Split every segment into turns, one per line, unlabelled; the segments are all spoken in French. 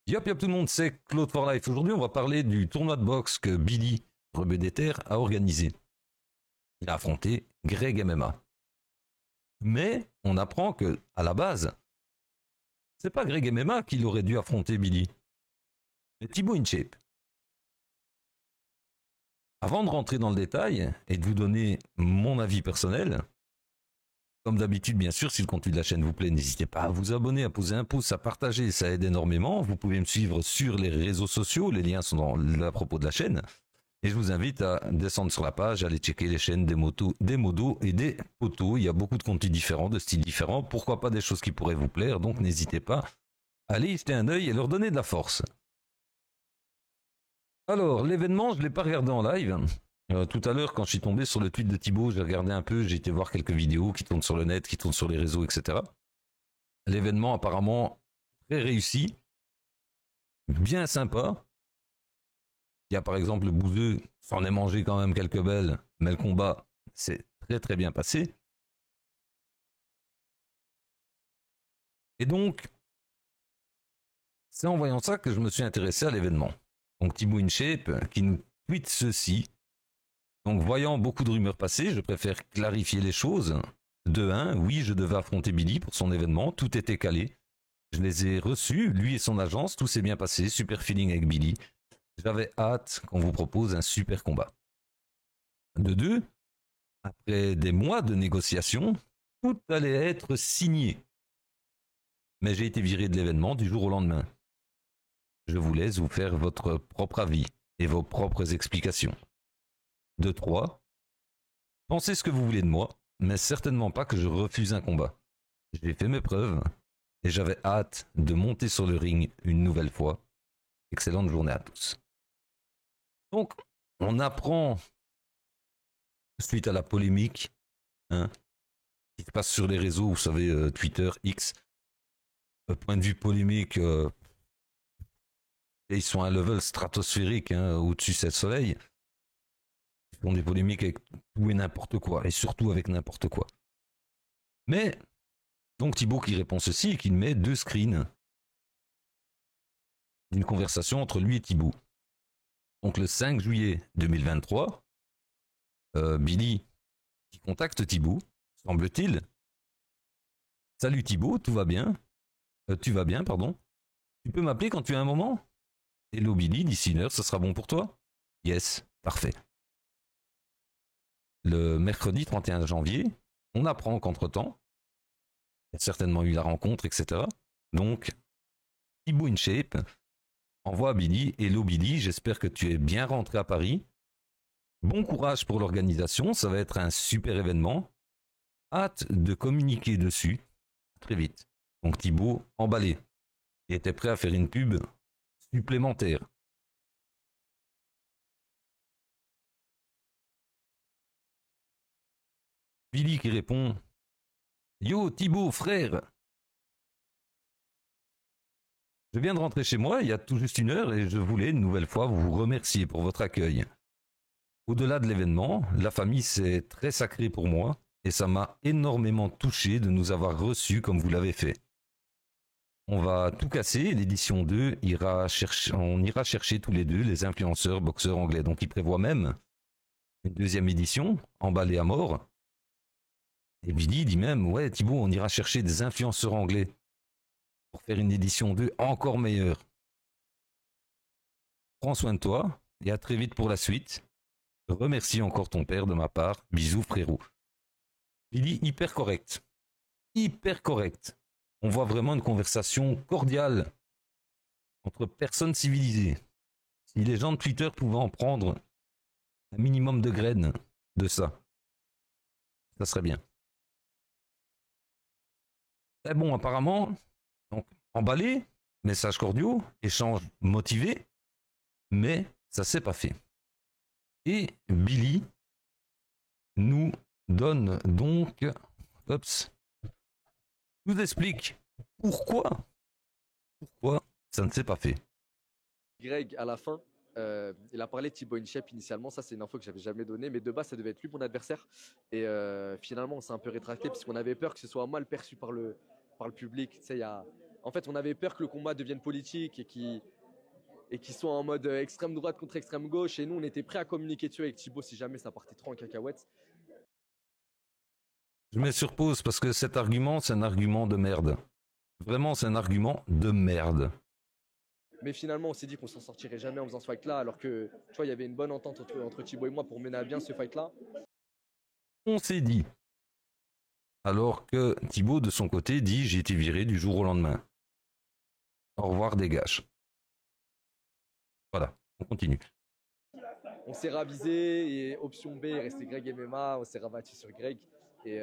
Yop yop tout le monde, c'est Claude for Life. Aujourd'hui, on va parler du tournoi de boxe que Billy Rebeu des Terres a organisé. Il a affronté Greg MMA. Mais on apprend que, à la base, c'est pas Greg MMA qu'il aurait dû affronter Billy, mais Thibaut InShape. Avant de rentrer dans le détail et de vous donner mon avis personnel, comme d'habitude, bien sûr, si le contenu de la chaîne vous plaît, n'hésitez pas à vous abonner, à poser un pouce, à partager, ça aide énormément. Vous pouvez me suivre sur les réseaux sociaux, les liens sont à propos de la chaîne. Et je vous invite à descendre sur la page, à aller checker les chaînes des modos et des potos. Il y a beaucoup de contenus différents, de styles différents. Pourquoi pas des choses qui pourraient vous plaire, donc n'hésitez pas à aller y jeter un œil et leur donner de la force. Alors, l'événement, je ne l'ai pas regardé en live. Tout à l'heure, quand je suis tombé sur le tweet de Thibaut, j'ai regardé un peu, j'ai été voir quelques vidéos qui tournent sur le net, qui tournent sur les réseaux, etc. L'événement, apparemment, très réussi, bien sympa. Il y a par exemple le Bouzeux, s'en est mangé quand même quelques belles, mais le combat s'est très très bien passé. Et donc, c'est en voyant ça que je me suis intéressé à l'événement. Donc Thibaut InShape qui nous tweet ceci. Donc voyant beaucoup de rumeurs passer, je préfère clarifier les choses. De 1, oui, je devais affronter Billy pour son événement, tout était calé. Je les ai reçus, lui et son agence, tout s'est bien passé, super feeling avec Billy. J'avais hâte qu'on vous propose un super combat. De 2, après des mois de négociations, tout allait être signé. Mais j'ai été viré de l'événement du jour au lendemain. Je vous laisse vous faire votre propre avis et vos propres explications. De 3, pensez ce que vous voulez de moi, mais certainement pas que je refuse un combat. J'ai fait mes preuves et j'avais hâte de monter sur le ring une nouvelle fois. Excellente journée à tous. Donc, on apprend, suite à la polémique, qui se passe sur les réseaux, vous savez, Twitter, X, point de vue polémique, ils sont à un level stratosphérique, au-dessus du soleil. Ils font des polémiques avec tout et n'importe quoi, et surtout avec n'importe quoi. Mais, donc Thibaut qui répond ceci et qui met 2 screens d'une conversation entre lui et Thibaut. Donc le 5 juillet 2023, Billy qui contacte Thibaut, semble-t-il. Salut Thibaut, tout va bien? Tu vas bien, pardon? Tu peux m'appeler quand tu as un moment? Hello Billy, d'ici 1 heure, ce sera bon pour toi? Yes, parfait. Le mercredi 31 janvier, on apprend qu'entre-temps, il y a certainement eu la rencontre, etc. Donc, Thibaut InShape envoie à Billy, hello Billy, j'espère que tu es bien rentré à Paris. Bon courage pour l'organisation, ça va être un super événement. Hâte de communiquer dessus très vite. Donc Thibaut, emballé, il était prêt à faire une pub supplémentaire. Billy qui répond, yo Thibaut, frère, je viens de rentrer chez moi il y a tout juste 1 heure et je voulais une nouvelle fois vous remercier pour votre accueil. Au-delà de l'événement, la famille c'est très sacré pour moi et ça m'a énormément touché de nous avoir reçus comme vous l'avez fait. On va tout casser, l'édition 2 on ira chercher tous les deux les influenceurs boxeurs anglais. Donc il prévoit même une 2e édition, emballée à mort. Et Billy dit même, ouais Thibaut, on ira chercher des influenceurs anglais pour faire une édition 2 encore meilleure. Prends soin de toi et à très vite pour la suite. Remercie encore ton père de ma part. Bisous frérot. Billy hyper correct. Hyper correct. On voit vraiment une conversation cordiale entre personnes civilisées. Si les gens de Twitter pouvaient en prendre un minimum de graines de ça, ça serait bien. Très bon apparemment. Donc emballé, messages cordiaux, échanges motivés, mais ça s'est pas fait. Et Billy nous donne donc, nous explique pourquoi ça ne s'est pas fait.
Greg, à la fin, il a parlé de Thibaut InShape initialement. Ça, c'est une info que j'avais jamais donnée. Mais de base, ça devait être lui mon adversaire. Et finalement, on s'est un peu rétracté parce qu'on avait peur que ce soit mal perçu par le public. Tu sais, En fait, on avait peur que le combat devienne politique et qu'il soit en mode extrême droite contre extrême gauche. Et nous, on était prêts à communiquer dessus avec Thibaut si jamais ça partait trop en cacahuète.
Je mets sur pause parce que cet argument, c'est un argument de merde. Vraiment, c'est un argument de merde.
Mais finalement, on s'est dit qu'on s'en sortirait jamais en faisant ce fight-là, alors que, tu vois, il y avait une bonne entente entre Thibaut et moi pour mener à bien ce fight-là.
On s'est dit. Alors que Thibaut, de son côté, dit « J'ai été viré du jour au lendemain. Au revoir, dégage. » Voilà, on continue.
On s'est ravisé et option B, il restait Greg MMA, on s'est rabattu sur Greg. Et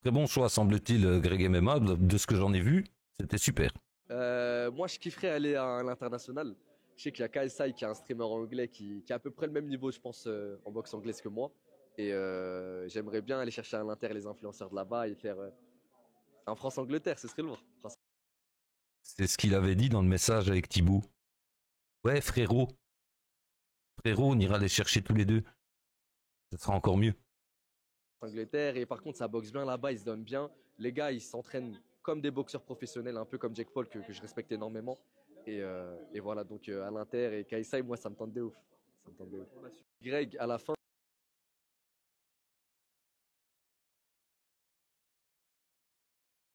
Très bon choix, semble-t-il, Greg MMA. De ce que j'en ai vu, c'était super.
moi, je kifferais aller à l'international. Je sais qu'il y a KSI qui est un streamer anglais qui a à peu près le même niveau, je pense, en boxe anglaise que moi. Et j'aimerais bien aller chercher à l'Inter les influenceurs de là-bas et faire un France-Angleterre, ce serait lourd.
C'est ce qu'il avait dit dans le message avec Thibaut. Ouais, frérot. Frérot, on ira les chercher tous les deux. Ce sera encore mieux.
Angleterre, et par contre, ça boxe bien là-bas, ils se donnent bien. Les gars, ils s'entraînent comme des boxeurs professionnels, un peu comme Jake Paul, que je respecte énormément. Et voilà, donc à l'Inter et KSI, moi, ça me tente de ouf. Ça me tente de ouf. Greg, à la fin.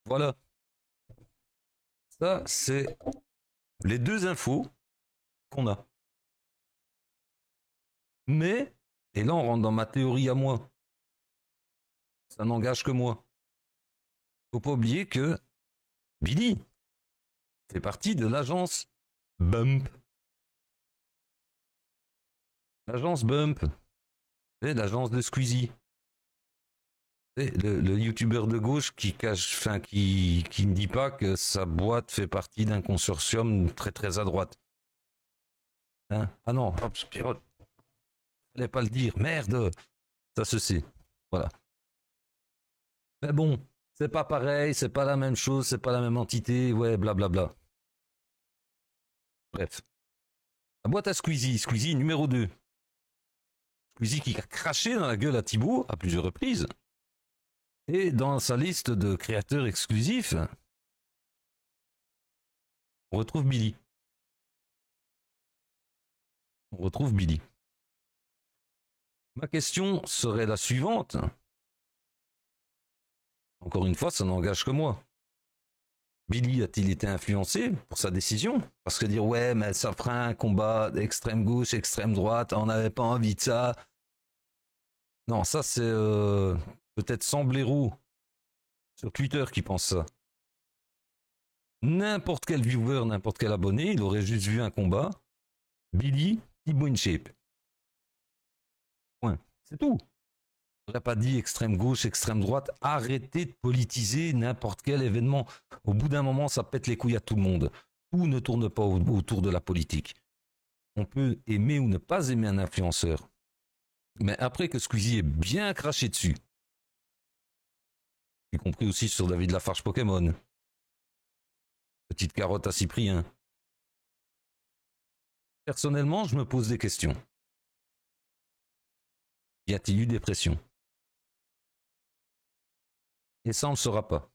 Voilà. Ça, c'est les deux infos qu'on a. Mais, et là on rentre dans ma théorie à moi. Ça n'engage que moi. Faut pas oublier que Billy fait partie de l'agence Bump. L'agence Bump, c'est l'agence de Squeezie. C'est le youtubeur de gauche qui cache, enfin qui ne dit pas que sa boîte fait partie d'un consortium très très à droite. Hein? Ah non, hop, fallait pas le dire, merde, ça se sait. Voilà. Mais bon, c'est pas pareil, c'est pas la même chose, c'est pas la même entité, ouais, blablabla. Bref. La boîte à Squeezie, Squeezie numéro 2. Squeezie qui a craché dans la gueule à Thibaut à plusieurs reprises. Et dans sa liste de créateurs exclusifs, on retrouve Billy. On retrouve Billy. Ma question serait la suivante. Encore une fois, ça n'engage que moi. Billy a-t-il été influencé pour sa décision? Parce que dire ouais, mais ça fera un combat d'extrême gauche, extrême droite, on n'avait pas envie de ça. Non, ça c'est peut-être Samblero sur Twitter qui pense ça. N'importe quel viewer, n'importe quel abonné, il aurait juste vu un combat. Billy, Thibaut InShape. Point. C'est tout. J'aurais pas dit extrême gauche, extrême droite. Arrêtez de politiser n'importe quel événement. Au bout d'un moment, ça pète les couilles à tout le monde. Tout ne tourne pas autour de la politique. On peut aimer ou ne pas aimer un influenceur. Mais après que Squeezie ait bien craché dessus, y compris aussi sur David Lafarge Pokémon, petite carotte à Cyprien, personnellement, je me pose des questions. Y a-t-il eu des pressions? Et ça, on ne le saura pas.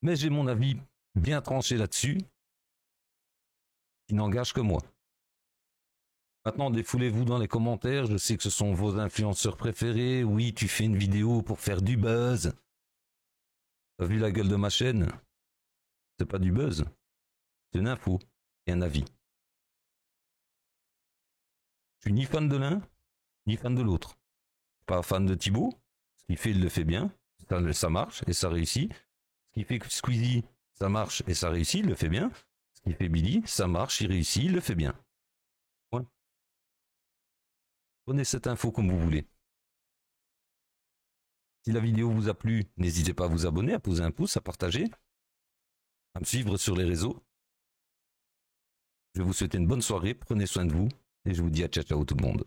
Mais j'ai mon avis bien tranché là-dessus, qui n'engage que moi. Maintenant, défoulez-vous dans les commentaires, je sais que ce sont vos influenceurs préférés. Oui, tu fais une vidéo pour faire du buzz. T'as vu la gueule de ma chaîne? C'est pas du buzz, c'est une info et un avis. Je suis ni fan de l'un, ni fan de l'autre. Pas fan de Thibaut. Ce qu'il fait, il le fait bien. Ça marche et ça réussit. Ce qui fait que Squeezie, ça marche et ça réussit, il le fait bien. Ce qui fait Billy, ça marche, il réussit, il le fait bien. Ouais. Prenez cette info comme vous voulez. Si la vidéo vous a plu, n'hésitez pas à vous abonner, à poser un pouce, à partager, à me suivre sur les réseaux. Je vais vous souhaiter une bonne soirée, prenez soin de vous et je vous dis à ciao ciao tout le monde.